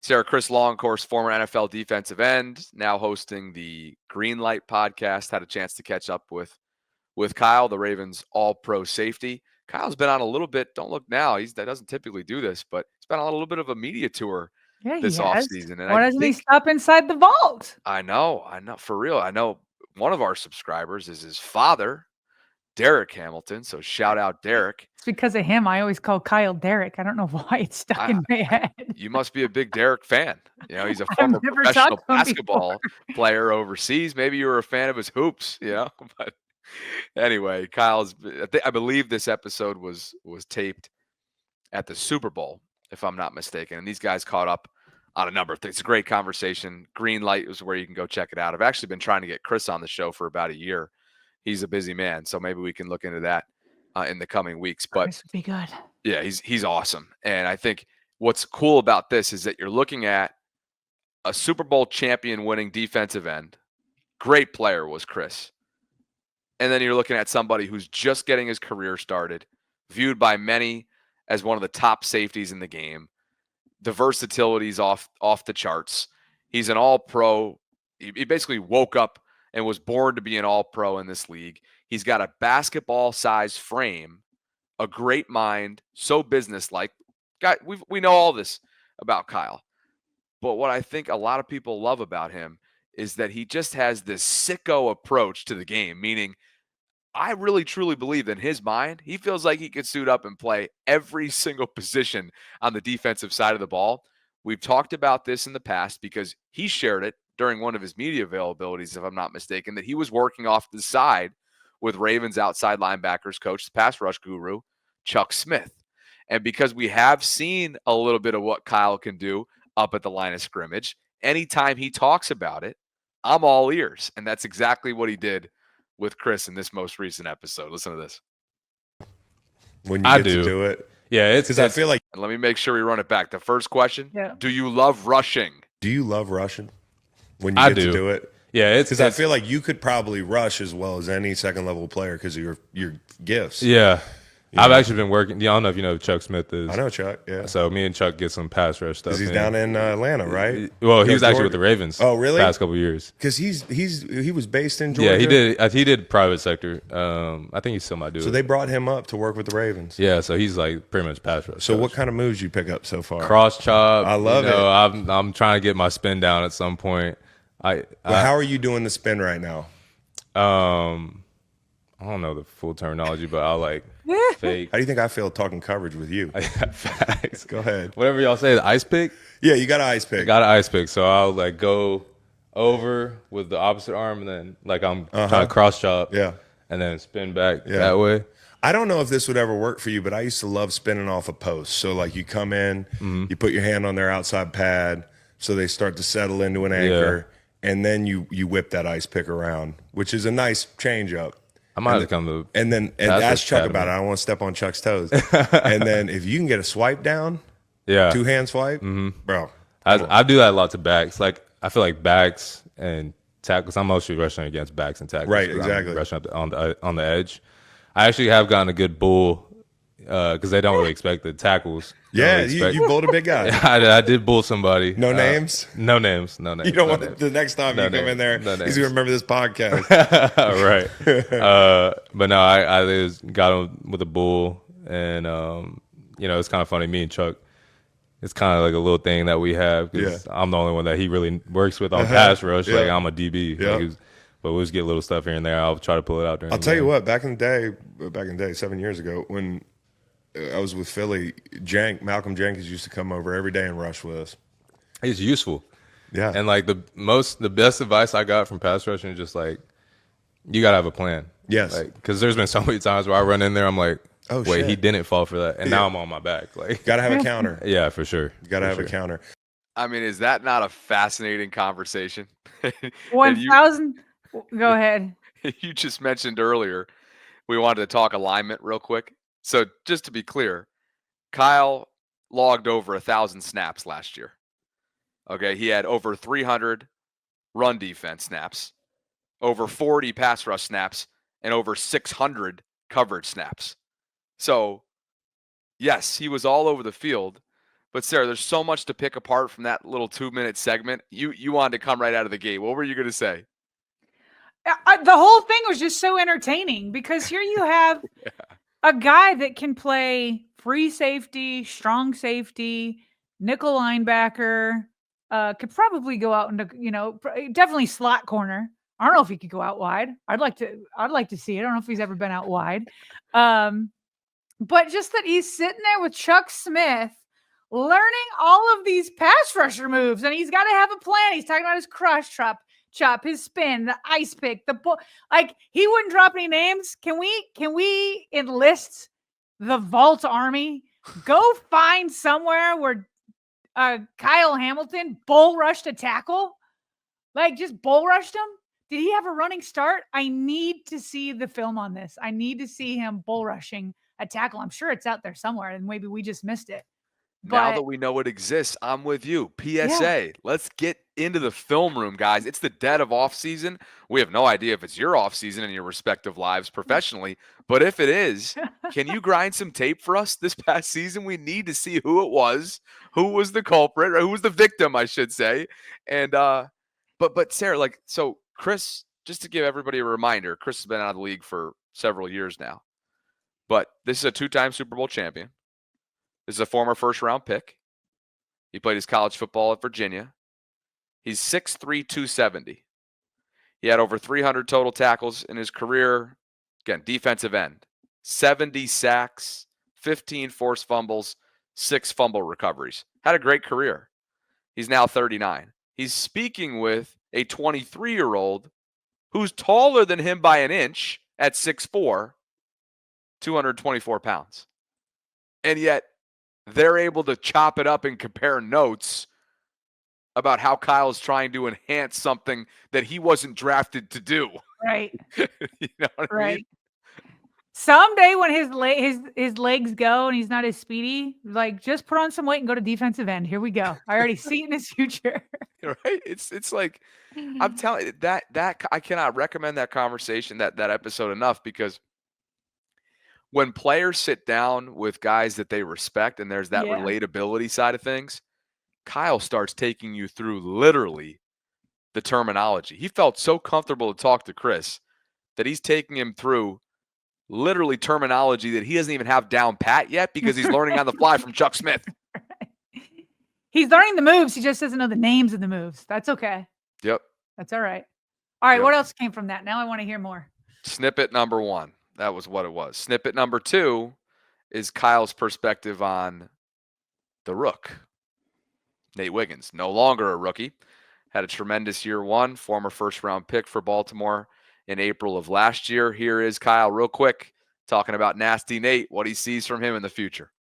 Sarah Chris Longcourse, former NFL defensive end, now hosting the Green Light podcast. Had a chance to catch up with Kyle, the Ravens all-pro safety. Kyle's been on a little bit, don't look now, that doesn't typically do this, but he's been on a little bit of a media tour he this has. offseason. And Why doesn't he stop inside the vault? I know, for real. I know one of our subscribers is his father, Derek Hamilton. So shout out, Derek. It's because of him. I always call Kyle Derek. I don't know why it's stuck in my head. You must be a big Derek fan. He's a former professional basketball player overseas. Maybe you were a fan of his hoops, But anyway, I believe this episode was taped at the Super Bowl, if I'm not mistaken. And these guys caught up on a number of things. It's a great conversation. Green Light is where you can go check it out. I've actually been trying to get Chris on the show for about a year. He's a busy man, so maybe we can look into that in the coming weeks. But this would be good. Yeah, he's awesome. And I think what's cool about this is that you're looking at a Super Bowl champion winning defensive end. Great player was Chris. And then you're looking at somebody who's just getting his career started, viewed by many as one of the top safeties in the game. The versatility's off the charts. He's an all-pro. He basically woke up and was born to be an all-pro in this league. He's got a basketball-sized frame, a great mind, so businesslike. We know all this about Kyle. But what I think a lot of people love about him is that he just has this sicko approach to the game, meaning I really, truly believe that in his mind, he feels like he could suit up and play every single position on the defensive side of the ball. We've talked about this in the past because he shared it during one of his media availabilities, if I'm not mistaken, that he was working off the side with Ravens outside linebackers coach, the pass rush guru, Chuck Smith. And because we have seen a little bit of what Kyle can do up at the line of scrimmage, anytime he talks about it, I'm all ears. And that's exactly what he did with Chris in this most recent episode. Listen to this. When you get to do it. Yeah, it's because I feel like. Let me make sure we run it back. The first question, yeah. Do you love rushing? Do you love rushing when you get to do it? Yeah, it's because I feel like you could probably rush as well as any second level player because of your gifts. Yeah. I've actually been working. I don't know if you know who Chuck Smith is. I know Chuck, yeah. So me and Chuck get some pass rush stuff. He's down in Atlanta, right? Well, he was actually with the Ravens. Oh, really? Past couple of years. Because he was based in Georgia. Yeah, he did private sector. I think he still might do it. So they brought him up to work with the Ravens. Yeah, so he's like pretty much pass rush. So what kind of moves you pick up so far? Cross chop. I love it. I'm trying to get my spin down at some point. How are you doing the spin right now? I don't know the full terminology, but I'll like fake. How do you think I feel talking coverage with you? Facts. Go ahead. Whatever y'all say, the ice pick? Yeah, you got an ice pick. I got an ice pick, so I'll like go over with the opposite arm, and then like I'm trying to cross chop. Yeah. And then spin back that way. I don't know if this would ever work for you, but I used to love spinning off a post. So like you come in, you put your hand on their outside pad, so they start to settle into an anchor, and then you whip that ice pick around, which is a nice change up. I might have come to and ask Chuck about it. I don't want to step on Chuck's toes. And then if you can get a swipe down, two hand swipe, bro. I do that a lot to backs. Like I feel like backs and tackles. I'm mostly rushing against backs and tackles. Right, exactly. I'm rushing up on the edge. I actually have gotten a good bull because they don't really expect the tackles. Yeah, you bulled a big guy. I did bull somebody. No names? No names. You don't want the next time you come in there, he's going to remember this podcast. Right. But no, I just got him with a bull. And, it's kind of funny. Me and Chuck, it's kind of like a little thing that we have because I'm the only one that he really works with on pass rush. Like I'm a DB. But we'll just get little stuff here and there. I'll try to pull it out during I'll tell you what, back in the day, 7 years ago, when I was with Philly, Malcolm Jenkins used to come over every day and rush with us. It's useful. Yeah. And like the best advice I got from pass rushing is just like, you got to have a plan. Yes. Like, because there's been so many times where I run in there, I'm like, oh, wait, shit. he didn't fall for that. And now I'm on my back. Like, got to have a counter. Yeah, for sure. You got to have a counter. I mean, is that not a fascinating conversation? 1,000. Go ahead. You just mentioned earlier we wanted to talk alignment real quick. So just to be clear, Kyle logged over 1,000 snaps last year. Okay, he had over 300 run defense snaps, over 40 pass rush snaps, and over 600 coverage snaps. So, yes, he was all over the field, But Sarah, there's so much to pick apart from that little 2-minute segment. You wanted to come right out of the gate. What were you going to say? The whole thing was just so entertaining because here you have a guy that can play free safety, strong safety, nickel linebacker, could probably go out into, definitely slot corner. I don't know if he could go out wide. I'd like to see it. I don't know if he's ever been out wide. But just that he's sitting there with Chuck Smith learning all of these pass rusher moves, and he's got to have a plan. He's talking about his cross chop, his spin, the ice pick, the ball. Like, he wouldn't drop any names. Can we enlist the Vault Army? Go find somewhere where Kyle Hamilton bull rushed a tackle, like just bull rushed him. Did he have a running start? I need to see the film on this. I need to see him bull rushing a tackle. I'm sure it's out there somewhere, and maybe we just missed it. Now that we know it exists, I'm with you. PSA, let's get into the film room, guys. It's the dead of off season. We have no idea if it's your off season in your respective lives professionally, but if it is, can you grind some tape for us this past season? We need to see who it was, who was the culprit, or who was the victim, I should say. And but Sarah, like, so Chris, just to give everybody a reminder, Chris has been out of the league for several years now, but this is a 2-time Super Bowl champion. This is a former first-round pick. He played his college football at Virginia. He's 6'3", 270. He had over 300 total tackles in his career. Again, defensive end. 70 sacks, 15 forced fumbles, 6 fumble recoveries. Had a great career. He's now 39. He's speaking with a 23-year-old who's taller than him by an inch at 6'4", 224 pounds. And yet, they're able to chop it up and compare notes about how Kyle's trying to enhance something that he wasn't drafted to do. Right. You know what I mean? Someday when his legs go and he's not as speedy, like, just put on some weight and go to defensive end. Here we go. I already see it in his future. Right? It's like, I'm telling you, that I cannot recommend that conversation, that episode enough, because when players sit down with guys that they respect and there's that relatability side of things, Kyle starts taking you through literally the terminology. He felt so comfortable to talk to Chris that he's taking him through literally terminology that he doesn't even have down pat yet because he's learning on the fly from Chuck Smith. He's learning the moves. He just doesn't know the names of the moves. That's okay. Yep. That's all right. All right. Yep. What else came from that? Now I want to hear more. Snippet number 1. That was what it was. Snippet number 2 is Kyle's perspective on the rook, Nate Wiggins. No longer a rookie. Had a tremendous year 1, former first-round pick for Baltimore in April of last year. Here is Kyle real quick talking about Nasty Nate, what he sees from him in the future.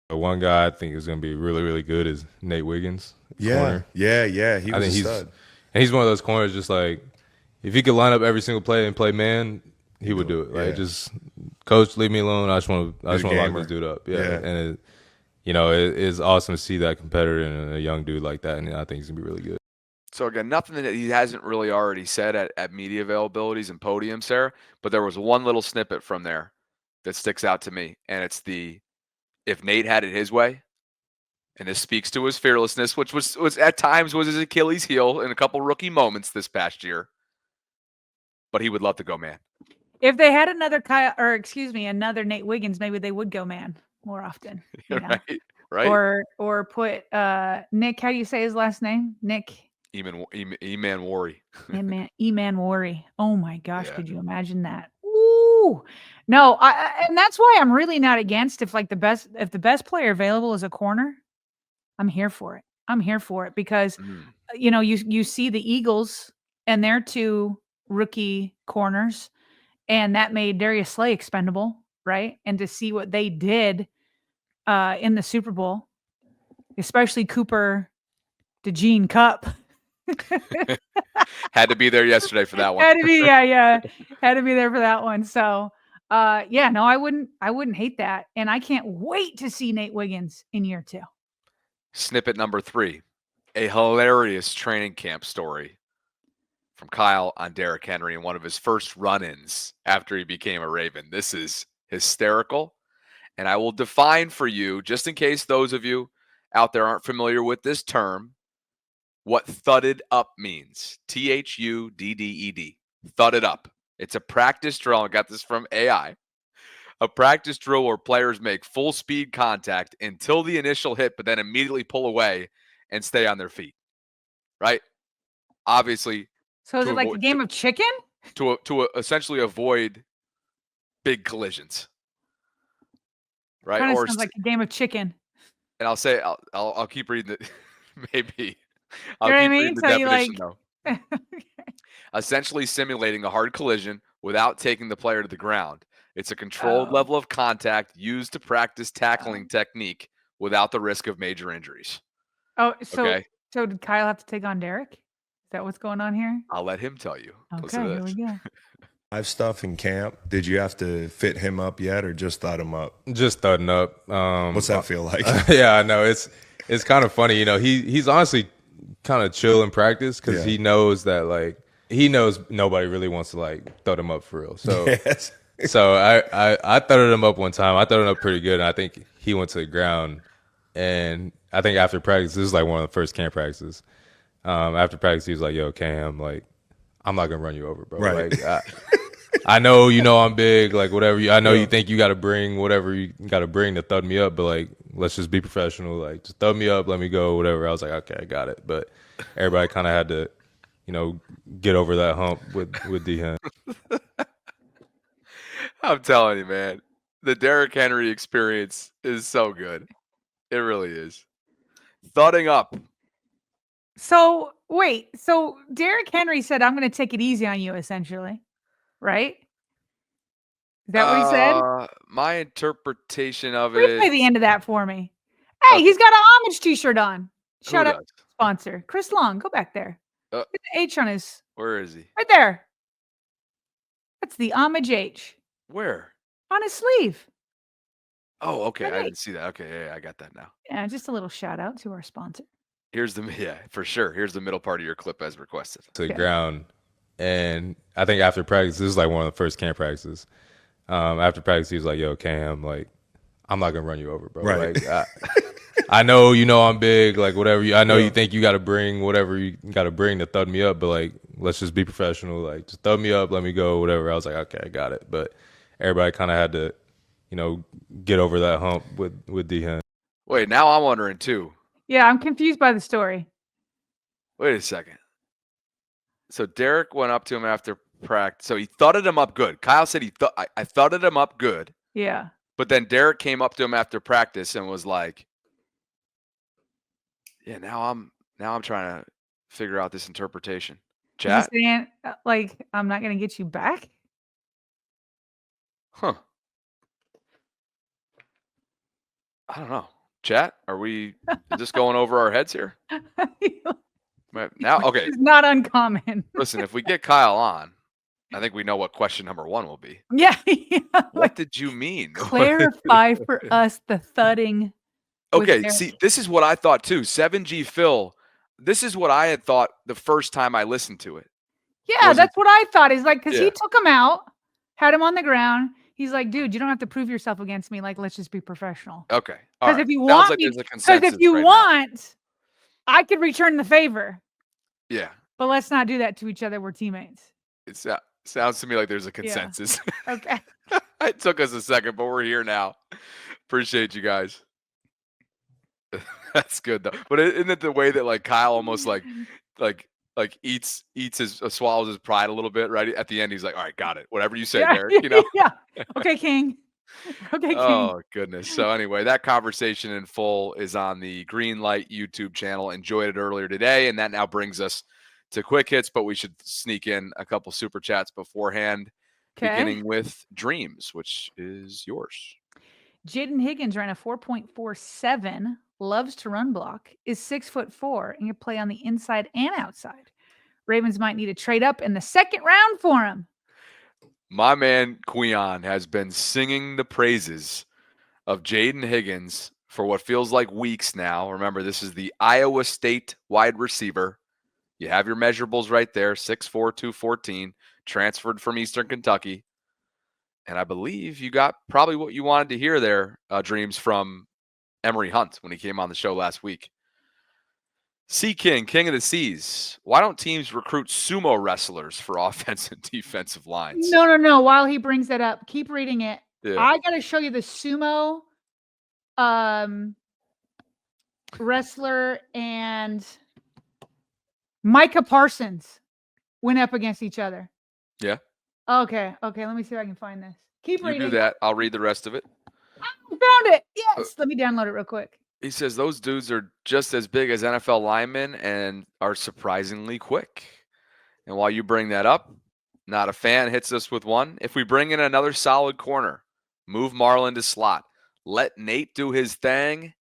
The one guy I think is going to be really, really good is Nate Wiggins. Yeah, corner. yeah. He was a stud. And he's one of those corners just like, if he could line up every single play and play man, he would do it. Like, just, coach, leave me alone. I just want to lock this dude up. Yeah. And it is awesome to see that competitor in a young dude like that, and I think he's going to be really good. So, again, nothing that he hasn't really already said at media availabilities and podiums, Sarah, but there was one little snippet from there that sticks out to me, and it's if Nate had it his way, and this speaks to his fearlessness, which was at times was his Achilles heel in a couple rookie moments this past year, but he would love to go man. If they had another Nate Wiggins, maybe they would go man more often. You know? Right. Or put Nick. How do you say his last name? Nick. Eman Worry. Eman Worry. Oh my gosh, could you imagine that? Ooh. No, and that's why I'm really not against if the best player available is a corner. I'm here for it. Because you see the Eagles and their 2 rookie corners, and that made Darius Slay expendable, right? And to see what they did in the Super Bowl, especially Cooper DeJean Cup. Had to be there yesterday for that one. Had to be there for that one. So no, I wouldn't hate that. And I can't wait to see Nate Wiggins in year 2. Snippet number 3, a hilarious training camp story from Kyle on Derrick Henry in one of his first run-ins after he became a Raven. This is hysterical. And I will define for you, just in case those of you out there aren't familiar with this term, what thudded up means. THUDDED. Thudded up. It's a practice drill. I got this from AI. A practice drill where players make full speed contact until the initial hit, but then immediately pull away and stay on their feet. Right? Obviously. So is it like a game of chicken? To essentially avoid big collisions. Right? Kind of sounds like a game of chicken. And I'll say I'll keep reading it. Maybe. I'll keep reading the definition though. Essentially simulating a hard collision without taking the player to the ground. It's a controlled level of contact used to practice tackling technique without the risk of major injuries. Oh, so did Kyle have to take on Derek? Is that what's going on here? I'll let him tell you. Okay, here we go. Live stuff in camp. Did you have to fit him up yet, or just thud him up? Just thudding up. What's that feel like? Yeah, I know. It's kind of funny. He's honestly kind of chill in practice because he knows that he knows nobody really wants to thud him up for real. So yes. So I thudded him up one time. I thudded him up pretty good, and I think he went to the ground. And I think after practice, this is one of the first camp practices. After practice, he was like, "Yo, Cam, I'm not gonna run you over, bro. Right. I know I'm big, whatever. I know you think you got to bring whatever you got to bring to thud me up, but let's just be professional. Just thud me up, let me go, whatever." I was like, "Okay, I got it." But everybody kind of had to, get over that hump with D-Hen. I'm telling you, man, the Derrick Henry experience is so good. It really is. Thudding up. So wait, so Derrick Henry said, "I'm going to take it easy on you," essentially, right? Is that what he said? My interpretation of Replay the end of that for me. Hey, he's got an homage T-shirt on. Shout out to sponsor Chris Long. Go back there. Get the H on his. Where is he? Right there. That's the homage H. Where? On his sleeve. Oh, okay. I didn't see that. Okay, yeah, I got that now. Yeah, just a little shout out to our sponsor. For sure. Here's the middle part of your clip as requested. To the ground. And I think after practice, this is one of the first camp practices. After practice, he was like, "Yo, Cam, I'm not gonna run you over, bro. Right. I know I'm big, whatever. I know you think you got to bring whatever you got to bring to thud me up, but let's just be professional. Just thud me up, let me go, whatever." I was like, "Okay, I got it." But everybody kind of had to, get over that hump with D-Hen. Wait, now I'm wondering too. Yeah, I'm confused by the story. Wait a second. So Derek went up to him after practice. So he thudded him up good. Kyle said I thudded him up good. Yeah. But then Derek came up to him after practice and was like, "Yeah, now I'm trying to figure out this interpretation." Chat? He's saying, I'm not going to get you back? Huh. I don't know. Chat? Is this going over our heads here? Now, okay. It's not uncommon. Listen, if we get Kyle on, I think we know what question number 1 will be. Yeah. What did you mean? Clarify for us the thudding. Okay, see, this is what I thought too. 7G Phil, this is what I had thought the first time I listened to it. Yeah, that's what I thought. Is because he took him out, had him on the ground. He's like, "Dude, you don't have to prove yourself against me. Let's just be professional." Okay. Because if you want, I could return the favor. Yeah. But let's not do that to each other. We're teammates. It sounds to me like there's a consensus. Yeah. Okay. It took us a second, but we're here now. Appreciate you guys. That's good though. But isn't it the way that Kyle almost eats swallows his pride a little bit, right? At the end, he's like, "All right, got it. Whatever you say, Derek." Yeah. Okay, King. Okay, King. Oh, goodness. So anyway, that conversation in full is on the Greenlight YouTube channel. Enjoyed it earlier today, and that now brings us to quick hits, but we should sneak in a couple super chats beforehand, beginning with Dreams, which is yours. Jaden Higgins ran a 4.47, loves to run block, is 6'4", and can play on the inside and outside. Ravens might need to trade up in the second round for him. My man Quion has been singing the praises of Jaden Higgins for what feels like weeks now. Remember, this is the Iowa State wide receiver. You have your measurables right there, 6'4", 214, transferred from Eastern Kentucky. And I believe you got probably what you wanted to hear there, Dreams, from Emery Hunt when he came on the show last week. Sea King, King of the Seas. Why don't teams recruit sumo wrestlers for offense and defensive lines? No. While he brings that up, keep reading it. Yeah. I got to show you the sumo wrestler and Micah Parsons went up against each other. Yeah. Okay. Let me see if I can find this. Keep You reading. do that. I'll read the rest of it. I found it. Yes. Let me download it real quick. He says those dudes are just as big as NFL linemen and are surprisingly quick. And while you bring that up, not a fan hits us with one. If we bring in another solid corner, move Marlon to slot, let Nate do his thing,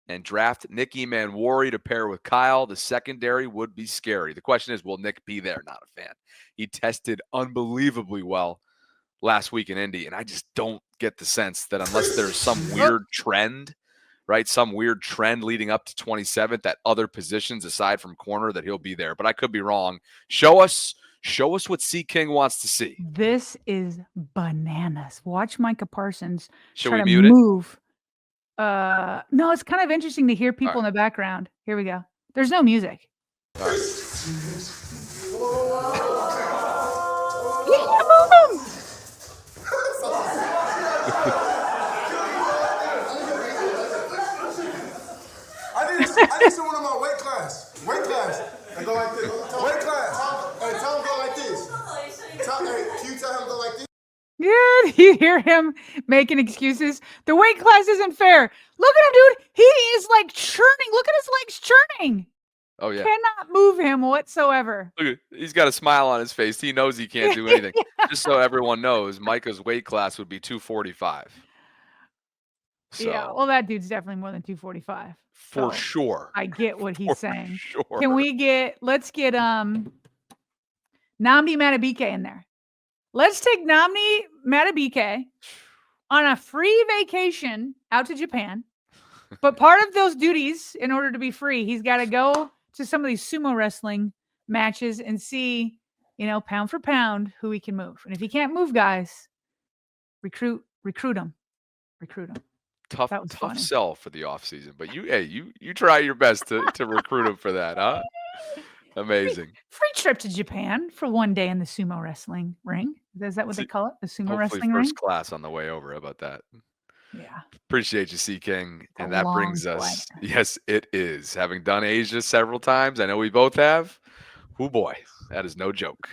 and draft Nicky Manwari to pair with Kyle, the secondary would be scary. The question is, will Nick be there? Not a fan. He tested unbelievably well last week in Indy, and I just don't get the sense that unless there's some weird trend, right, some weird trend leading up to 27th at other positions aside from corner, that he'll be there. But I could be wrong. Show us what Sea King wants to see. This is bananas. Watch Micah Parsons Should try we to mute it? move. No, it's kind of interesting to hear people in the background. Here we go. There's no music. All right. Yeah, move him. I need someone in my weight class. And go like this. Weight class. Hey, tell him go like this. Can you tell him go like this? Good. You hear him making excuses. The weight class isn't fair. Look at him, dude. He is like churning. Look at his legs churning. Oh, yeah. Cannot move him whatsoever. Look, he's got a smile on his face. He knows he can't do anything. Just so everyone knows, Micah's weight class would be 245. So, Yeah, well, that dude's definitely more than 245. for So sure. I get what he's saying. Sure. Let's get Namdi Matabike in there. Let's take Namdi Matabike on a free vacation out to Japan. But part of those duties, in order to be free, he's got to go to some of these sumo wrestling matches and see, pound for pound, who he can move. And if he can't move guys, recruit him. Tough funny. sell for the offseason. But you try your best to recruit him for that, huh? Amazing. Free trip to Japan for one day in the sumo wrestling ring. Is that what they call it? The sumo Hopefully wrestling ring? first class on the way over. How about that? Yeah. Appreciate you, Sea King. A And that long brings us, flight. yes, it is. Having done Asia several times, I know we both have. Oh boy, that is no joke.